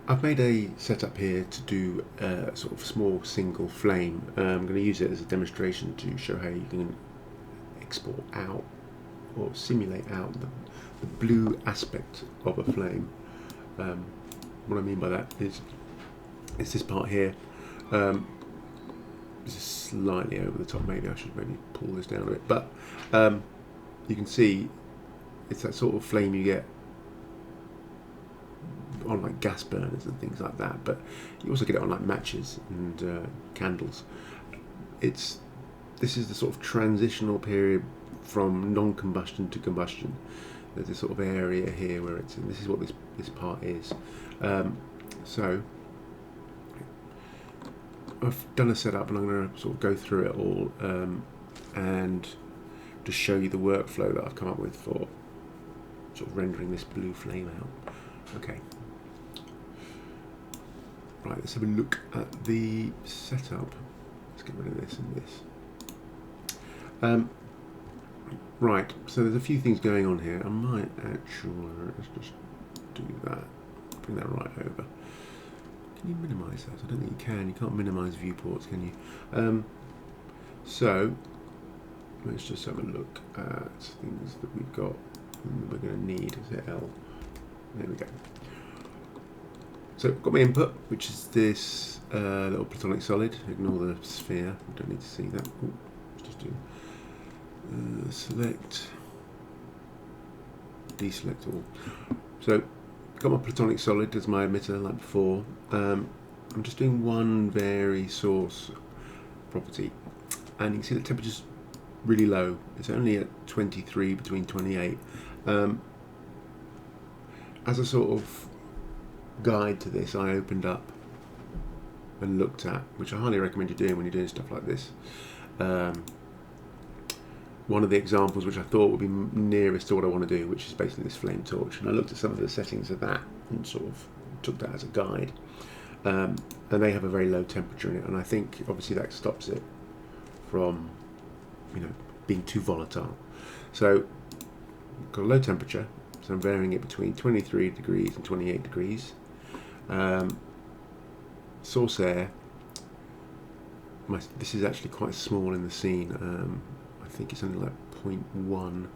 I've made a setup here to do a sort of small single flame. I'm going to use it as a demonstration to show how you can export out or simulate out the blue aspect of a flame. What I mean by that is it's this part here. This is slightly over the top. Maybe I should pull this down a bit, but you can see it's that sort of flame you get on like gas burners and things like that, but you also get it on like matches and candles. This is the sort of transitional period from non-combustion to combustion. There's this sort of area here where it's in. This is what this part is. So I've done a setup and I'm going to sort of go through it all and just show you the workflow that I've come up with for sort of rendering this blue flame out. Okay. Right, let's have a look at the setup. Let's get rid of this and this. Right, so there's a few things going on here. I might actually, let's just do that. Bring that right over. Can you minimise those? I don't think you can. You can't minimise viewports, can you? So let's just have a look at things that we've got and we're going to need. Is it L? There we go. So I've got my input, which is this little platonic solid. Ignore the sphere. I don't need to see that. Ooh, let's just do select, deselect all. So got my platonic solid as my emitter like before. I'm just doing one vary source property, and you can see the temperature's really low. It's only at 23, between 28. As a sort of guide to this, I opened up and looked at, which I highly recommend you doing when you're doing stuff like this. One of the examples which I thought would be nearest to what I want to do, which is basically this flame torch, and I looked at some of the settings of that and sort of took that as a guide. And they have a very low temperature in it, and I think obviously that stops it from, being too volatile. So got a low temperature, so I'm varying it between 23 degrees and 28 degrees. Source air. This is actually quite small in the scene. I think it's only like 0.1.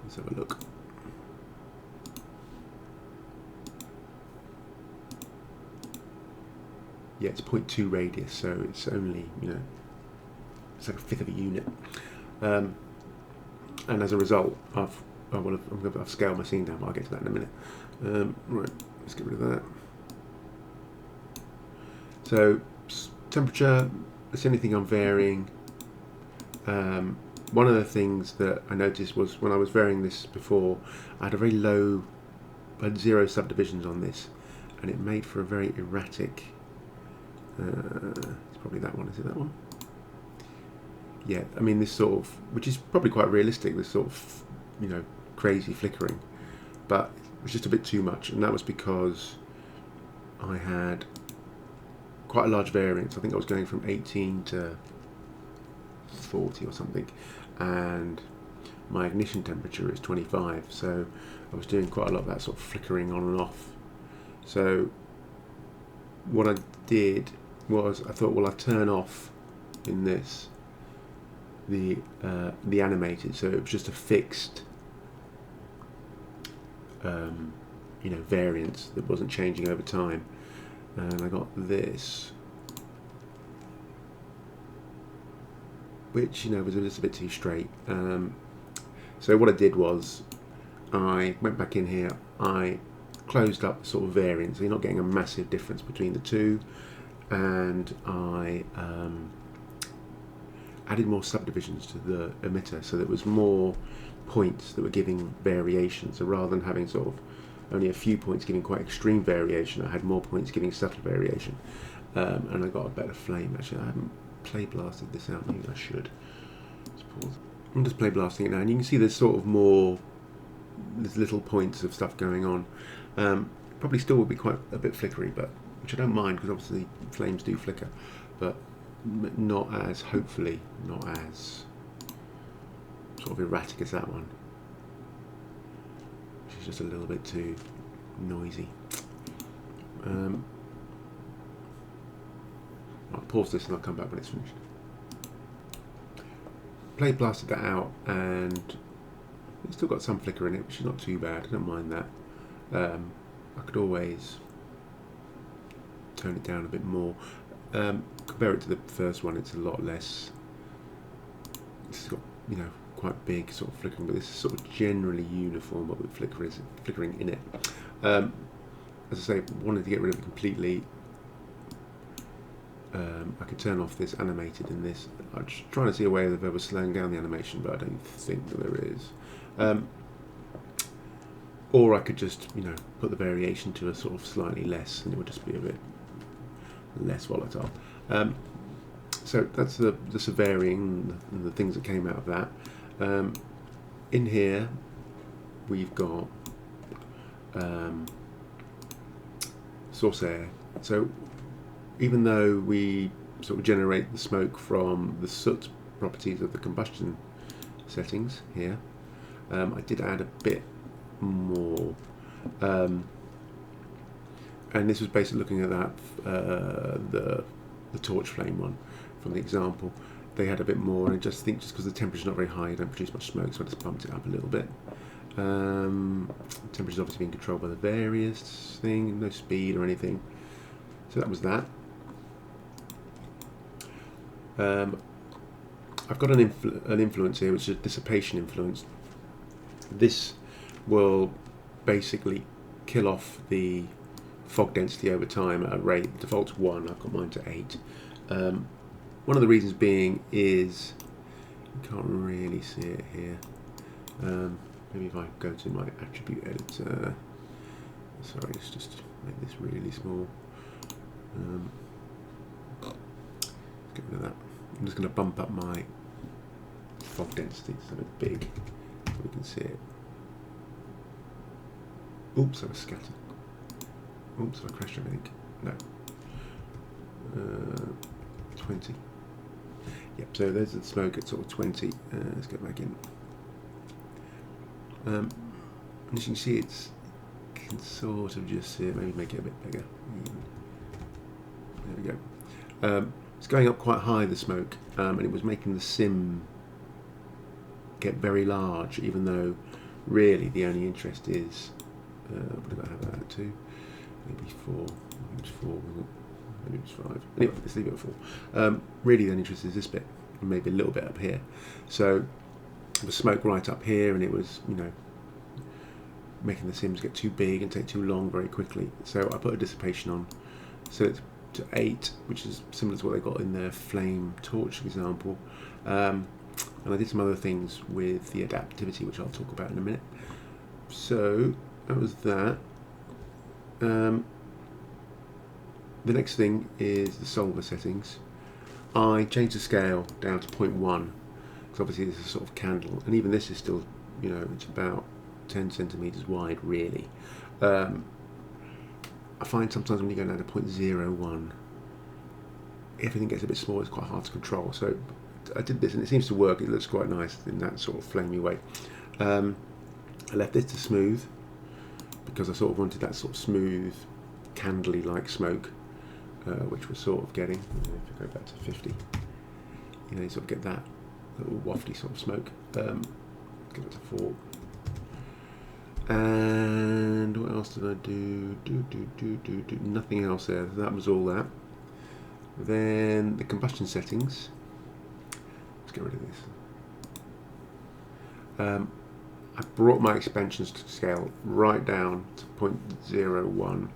Let's have a look. Yeah, it's 0.2 radius, so it's only, it's like a fifth of a unit. And as a result, I've scaled my scene down, but I'll get to that in a minute. Right, let's get rid of that. So, temperature, it's anything I'm varying. One of the things that I noticed was when I was varying this before, I had I had 0 subdivisions on this, and it made for a very erratic. It's probably that one. Is it that one? Yeah, I mean this sort of, which is probably quite realistic. This sort of, crazy flickering, but it was just a bit too much, and that was because I had quite a large variance. I think I was going from 18 to 40 or something, and my ignition temperature is 25, so I was doing quite a lot of that sort of flickering on and off. So what I did was I thought, well, I'll turn off in this the animated, so it was just a fixed variance that wasn't changing over time, and I got this, which was a little bit too straight. So what I did was I went back in here, I closed up the sort of variance, so you're not getting a massive difference between the two, and I added more subdivisions to the emitter, so there was more points that were giving variation. So rather than having sort of only a few points giving quite extreme variation, I had more points giving subtle variation, and I got a better flame. Actually, I haven't play blasted this out. Maybe I should. Let's pause. I'm just play blasting it now, and you can see there's sort of there's little points of stuff going on. Probably still will be quite a bit flickery, but which I don't mind, because obviously flames do flicker, but hopefully not as sort of erratic as that one, which is just a little bit too noisy. pause this and I'll come back when it's finished. Play blasted that out, and it's still got some flicker in it, which is not too bad. I don't mind that. I could always tone it down a bit more. Compare it to the first one, it's a lot less. This has got, you know, quite big sort of flickering, but this is sort of generally uniform, but with flickering in it. As I say, wanted to get rid of it completely. I could turn off this animated in this. I'm just trying to see a way of ever slowing down the animation, but I don't think that there is. Or I could just, you know, put the variation to a sort of slightly less, and it would just be a bit less volatile. So that's the varying and the things that came out of that. In here, we've got source air. So even though we sort of generate the smoke from the soot properties of the combustion settings here, I did add a bit more, and this was basically looking at that the torch flame one from the example. They had a bit more, and I just think just because the temperature's not very high, you don't produce much smoke, so I just bumped it up a little bit. Temperature's obviously being controlled by the various thing, no speed or anything. So that was that. I've got an influence here, which is a dissipation influence. This will basically kill off the fog density over time at a rate. Default's 1, I've got mine to 8. One of the reasons being is, you can't really see it here. Maybe if I go to my attribute editor, sorry, let's just make this really small. Let's get rid of that. I'm just going to bump up my fog density so it's big, so we can see it. Oops, I was scattered. Oops, I crashed everything. No. 20. Yep, so there's the smoke at sort of 20. Let's get back in. And as you can see, it's can sort of just see it, maybe make it a bit bigger. There we go. It's going up quite high, the smoke, and it was making the sim get very large, even though really the only interest is, what did I have that at 2? Maybe 4, maybe it was 4, wasn't it? Maybe it was 5. Anyway, let's leave it at 4. Really the only interest is this bit, and maybe a little bit up here. So there was smoke right up here, and it was, you know, making the sims get too big and take too long very quickly. So I put a dissipation on, so it's to 8, which is similar to what they got in their flame torch example. And I did some other things with the adaptivity, which I'll talk about in a minute. So that was that. The next thing is the solver settings. I changed the scale down to 0.1 because obviously this is a sort of candle, and even this is still, you know, it's about 10 centimeters wide really. I find sometimes when you go down to 0.01, everything gets a bit smaller, it's quite hard to control. So I did this and it seems to work, it looks quite nice in that sort of flamey way. I left this to smooth because I sort of wanted that sort of smooth, candly like smoke, which we're sort of getting. If I go back to 50, you know, you sort of get that little wafty sort of smoke. Give it to 4. And what else did I do? Nothing else there. That was all that. Then the combustion settings. Let's get rid of this. I brought my expansions to scale right down to 0.01.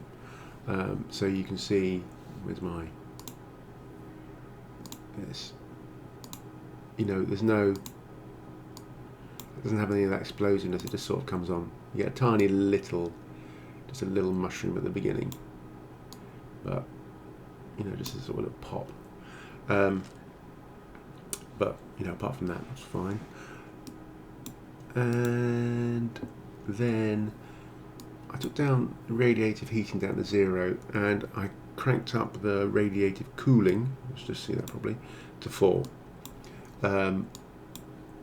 So you can see, where's my, this, you know, there's no, it doesn't have any of that explosiveness, it just sort of comes on. You get a tiny little, just a little mushroom at the beginning, but you know, just a sort of little pop. But you know, apart from that, that's fine. And then I took down the radiative heating down to 0, and I cranked up the radiative cooling, let's just see that properly, to 4. And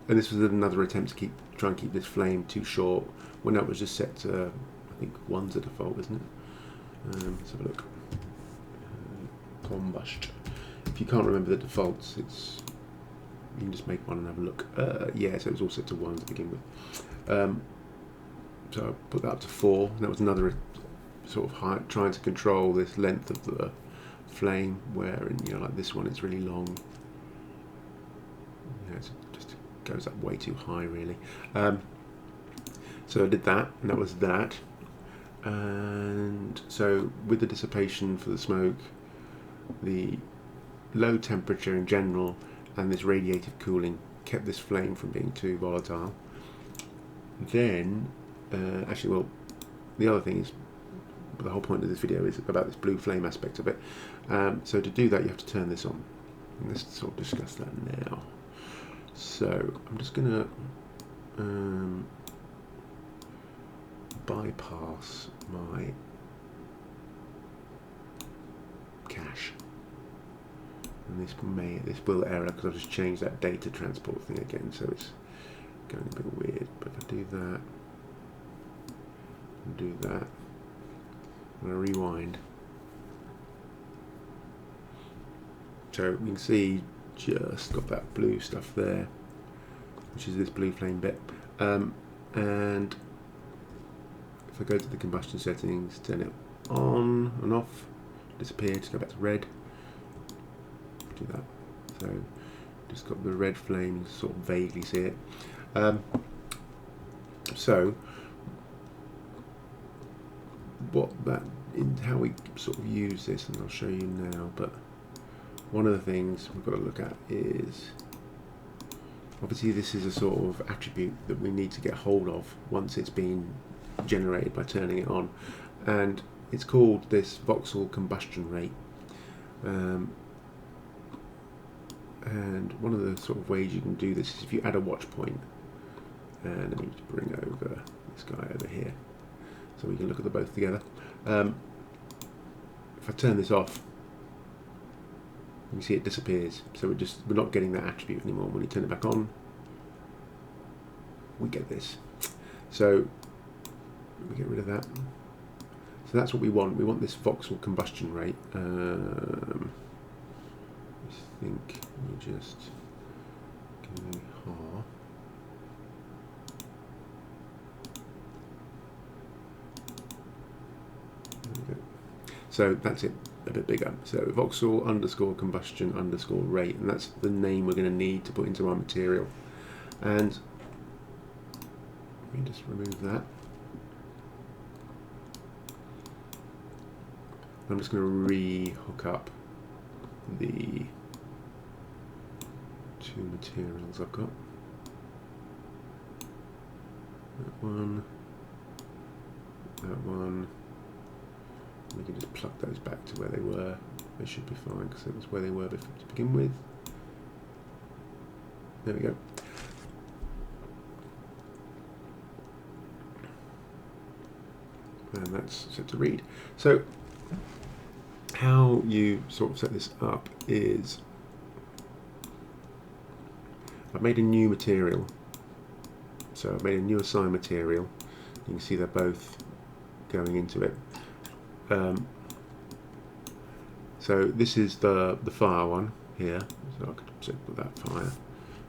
this was another attempt to try and keep this flame too short. When that was just set to, I think 1's the default, isn't it? Let's have a look. Combustion. if you can't remember the defaults, you can just make one and have a look. Yeah, so it was all set to 1 to begin with. So I put that up to 4. And that was another sort of trying to control this length of the flame, where like this one, it's really long. It just goes up way too high, really. So I did that, and that was that. And so with the dissipation for the smoke, the low temperature in general, and this radiative cooling kept this flame from being too volatile. Then, actually, well, the other thing is, the whole point of this video is about this blue flame aspect of it. So to do that, you have to turn this on. And let's sort of discuss that now. So I'm just going to bypass my cache. And this will error because I've just changed that data transport thing again, so it's going a bit weird. But if I do that, and do that, and I rewind, so we can see just got that blue stuff there, which is this blue flame bit. And if I go to the combustion settings, turn it on and off, disappear, just go back to red. Do that. So just got the red flame, you can sort of vaguely see it. So how we sort of use this, and I'll show you now, but one of the things we've got to look at is, obviously this is a sort of attribute that we need to get hold of once it's been generated by turning it on, and it's called this Voxel combustion rate. And one of the sort of ways you can do this is if you add a watch point, and let me just bring over this guy over here so we can look at them both together. If I turn this off, you can see it disappears, so we're not getting that attribute anymore. When you turn it back on, we get this. So we get rid of that. So that's what we want. We want this voxel combustion rate. I think we just go hard. There we go. So that's it, a bit bigger. So voxel underscore combustion underscore rate, and that's the name we're going to need to put into our material. And let me just remove that. I'm just going to re-hook up the two materials I've got. That one. We can just plug those back to where they were. They should be fine because it was where they were before to begin with. There we go. And that's set to read. So how you sort of set this up is, I've made a new material. So I've made a new assigned material. You can see they're both going into it. So this is the fire one here. So I could put that fire,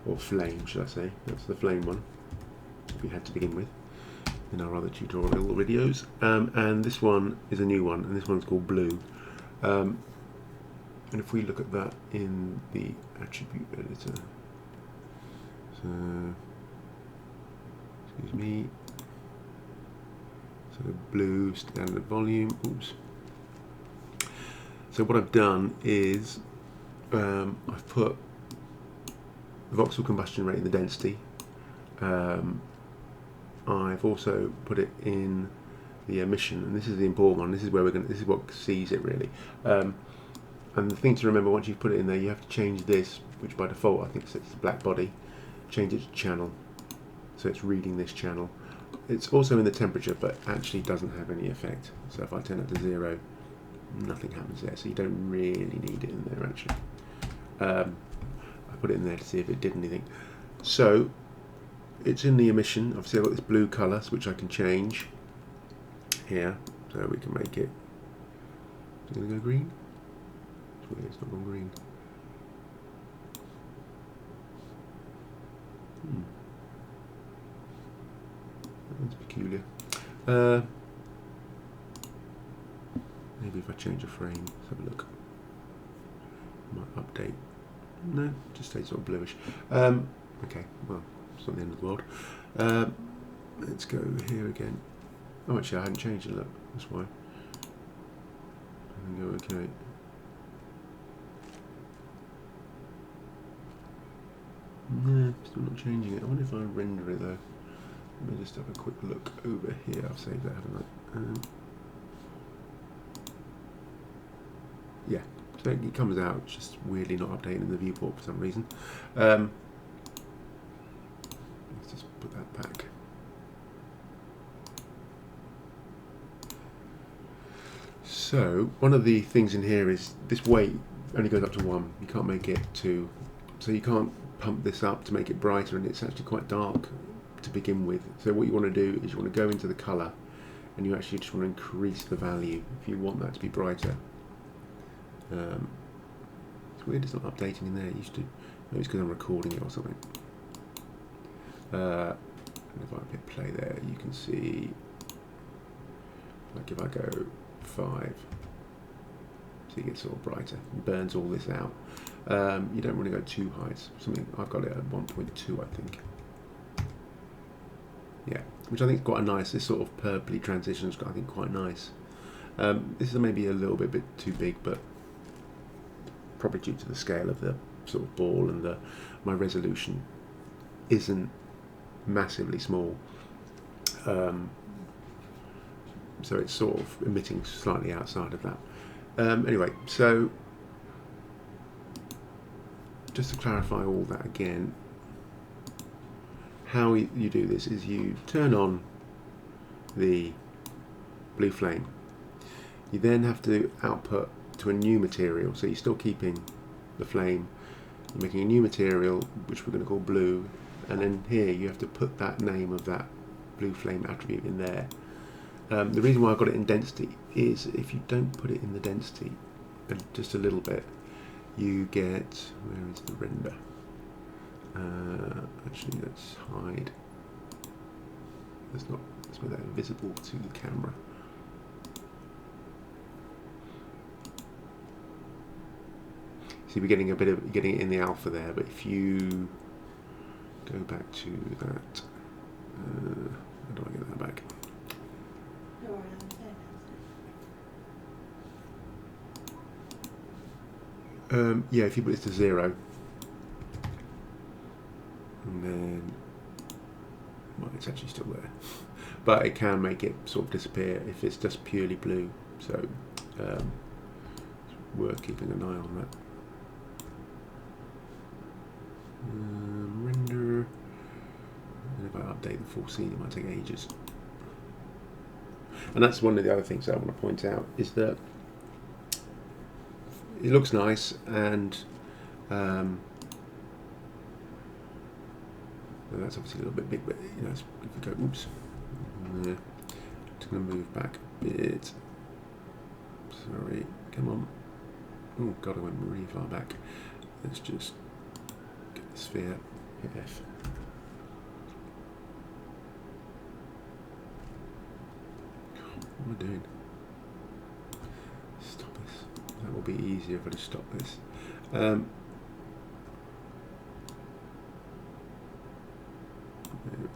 or flame should I say. That's the flame one we had to begin with in our other tutorial videos. And this one is a new one, and this one's called blue. And if we look at that in the attribute editor, so excuse me, so blue standard volume, oops. So what I've done is I've put the voxel combustion rate in the density. I've also put it in the emission, and this is the important one. This is where this is what sees it really. And the thing to remember, once you've put it in there, you have to change this, which by default I think sets the black body, change it to channel, so it's reading this channel. It's also in the temperature, but actually doesn't have any effect. So if I turn it to 0, nothing happens there, so you don't really need it in there actually. I put it in there to see if it did anything. So it's in the emission. Obviously I've got this blue colour, which I can change here, so we can make it, is it going to go green? It's weird, it's not gone green. That's peculiar. Maybe if I change a frame, let's have a look. Might update. No, just stays sort of bluish. Okay, well, it's not the end of the world. Let's go here again. Oh, actually, I hadn't changed it. Look, that's why. And go okay. No, still not changing it. I wonder if I render it though. Let me just have a quick look over here. I've saved that, haven't I? Yeah, so it comes out, it's just weirdly not updating in the viewport for some reason. Let's just put that back. So one of the things in here is this weight only goes up to 1. You can't make it 2, so you can't pump this up to make it brighter, and it's actually quite dark to begin with. So what you want to do is you want to go into the colour, and you actually just want to increase the value if you want that to be brighter. It's weird it's not updating in there. It used to. Maybe it's because I'm recording it or something. And if I hit play there, you can see, like if I go 5, so it gets sort of brighter, it burns all this out. You don't want to go too high. It's something I've got it at 1.2, I think. Yeah, which I think is quite a nice. This sort of purpley transition is, I think, quite nice. This is maybe a little bit too big, but probably due to the scale of the sort of ball, and my resolution isn't massively small, so it's sort of emitting slightly outside of that. Anyway, so just to clarify all that again, how you do this is you turn on the blue flame. You then have to output to a new material, so you're still keeping the flame. You're making a new material which we're going to call blue, and then here you have to put that name of that blue flame attribute in there. The reason why I've got it in density is if you don't put it in the density just a little bit, you get, where is the render? Actually, let's hide. Let's make that invisible to the camera. See, we're getting getting it in the alpha there, but if you go back to that, how do I get that back? Yeah, if you put it to 0, and then, well, it's actually still there, but it can make it sort of disappear if it's just purely blue. So it's worth keeping an eye on that. Render, and if I update the full scene, it might take ages. And that's one of the other things that I want to point out, is that it looks nice, and that's obviously a little bit big, but you know, if we go, oops, just going to move back a bit. Sorry, come on. Oh god, I went really far back. Let's just get the sphere, hit F. What am I doing? Stop this. That will be easier if I just stop this. There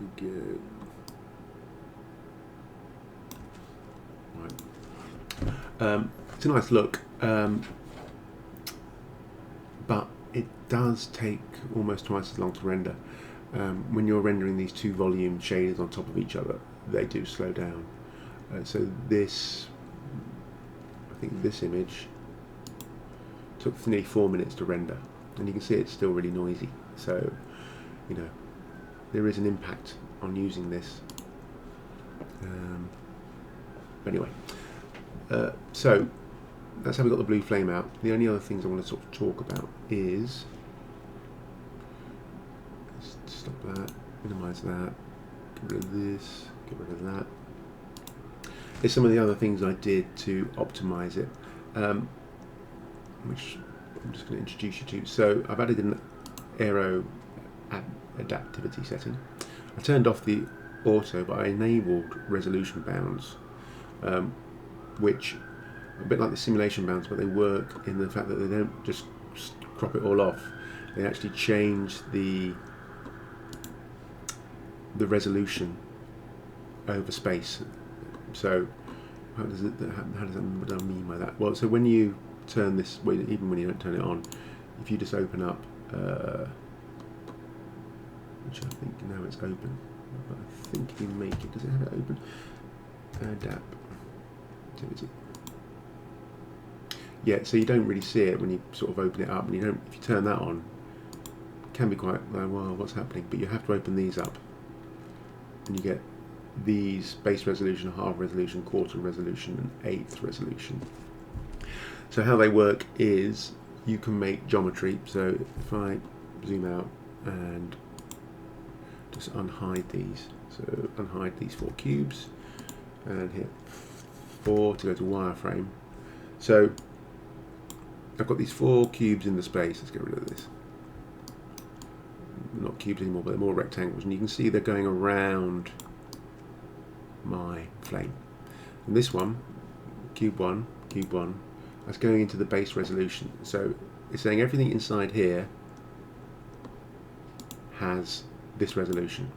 we go. Right. It's a nice look, but it does take almost twice as long to render. When you're rendering these two volume shaders on top of each other, they do slow down. So this, I think this image took nearly 4 minutes to render, and you can see it's still really noisy. So, you know, there is an impact on using this. Anyway, so that's how we got the blue flame out. The only other things I want to sort of talk about is, let's stop that, minimize that, get rid of this, get rid of that. Here's some of the other things I did to optimize it, which I'm just going to introduce you to. So I've added an Aero Adaptivity setting. I turned off the auto, but I enabled resolution bounds, which are a bit like the simulation bounds, but they work in the fact that they don't just crop it all off. They actually change the resolution over space. So what do I mean by that? Well, so when you turn this, even when you don't turn it on, if you just open up, which I think now it's open, but I think if you make it, does it have it open? Adaptivity. Yeah, so you don't really see it when you sort of open it up, and you don't. If you turn that on, it can be quite like, well, what's happening? But you have to open these up, and you get these: base resolution, half resolution, quarter resolution, and eighth resolution. So how they work is you can make geometry. So if I zoom out and just unhide these, so unhide these 4 cubes and hit 4 to go to wireframe. So I've got these 4 cubes in the space. Let's get rid of this. Not cubes anymore, but they're more rectangles, and you can see they're going around my flame. And this one, cube 1, that's going into the base resolution. So it's saying everything inside here has this resolution.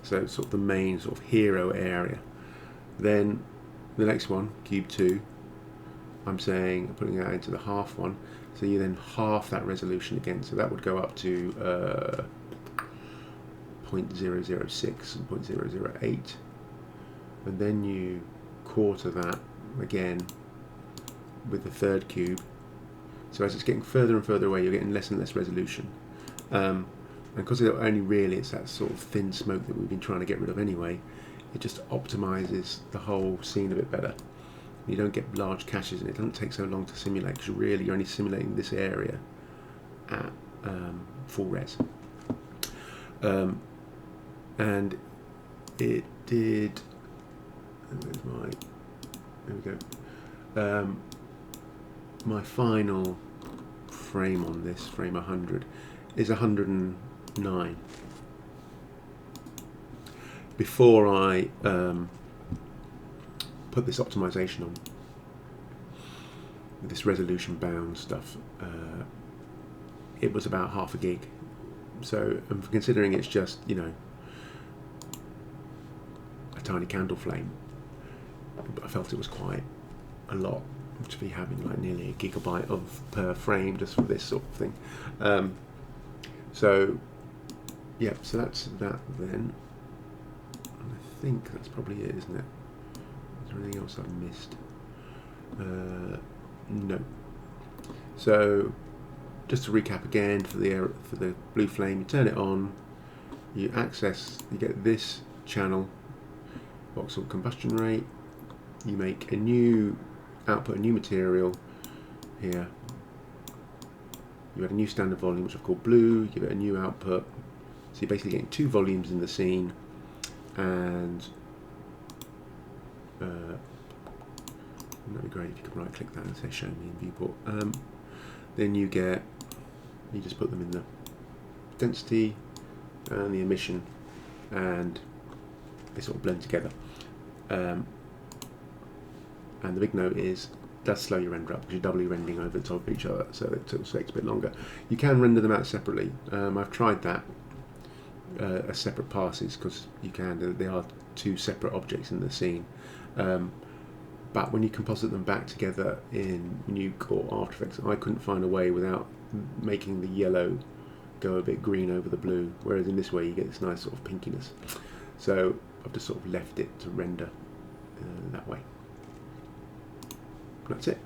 So it's sort of the main sort of hero area. Then the next one, cube 2, I'm saying, putting that into the half one. So you then half that resolution again. So that would go up to 0.006 and 0.008. And then you quarter that again with the third cube. So as it's getting further and further away, you're getting less and less resolution. And because it's that sort of thin smoke that we've been trying to get rid of anyway, it just optimizes the whole scene a bit better. You don't get large caches, and it doesn't take so long to simulate, because you're only simulating this area at full res. And it did. There we go. My final frame on this, frame 100, is 109. Before I put this optimization on, this resolution bound stuff, it was about half a gig. So considering it's just, a tiny candle flame, I felt it was quite a lot to be having like nearly a gigabyte per frame just for this sort of thing. So yeah, so that's that then. And I think that's probably it, isn't it? Is there anything else I've missed? No. So just to recap again, for the blue flame, you turn it on, you get this channel, Voxel combustion rate, you make a new output, a new material here, you add a new standard volume which I've called blue, you give it a new output, so you're basically getting 2 volumes in the scene, and that'd be great if you could right click that and say show me in viewport. Then you just put them in the density and the emission, and they sort of blend together. And the big note is, it does slow your render up because you're doubly rendering over the top of each other, so it takes a bit longer. You can render them out separately. I've tried that as separate passes, because you can. They are 2 separate objects in the scene. But when you composite them back together in Nuke or After Effects, I couldn't find a way without making the yellow go a bit green over the blue, whereas in this way you get this nice sort of pinkiness. So I've just sort of left it to render that way. That's it.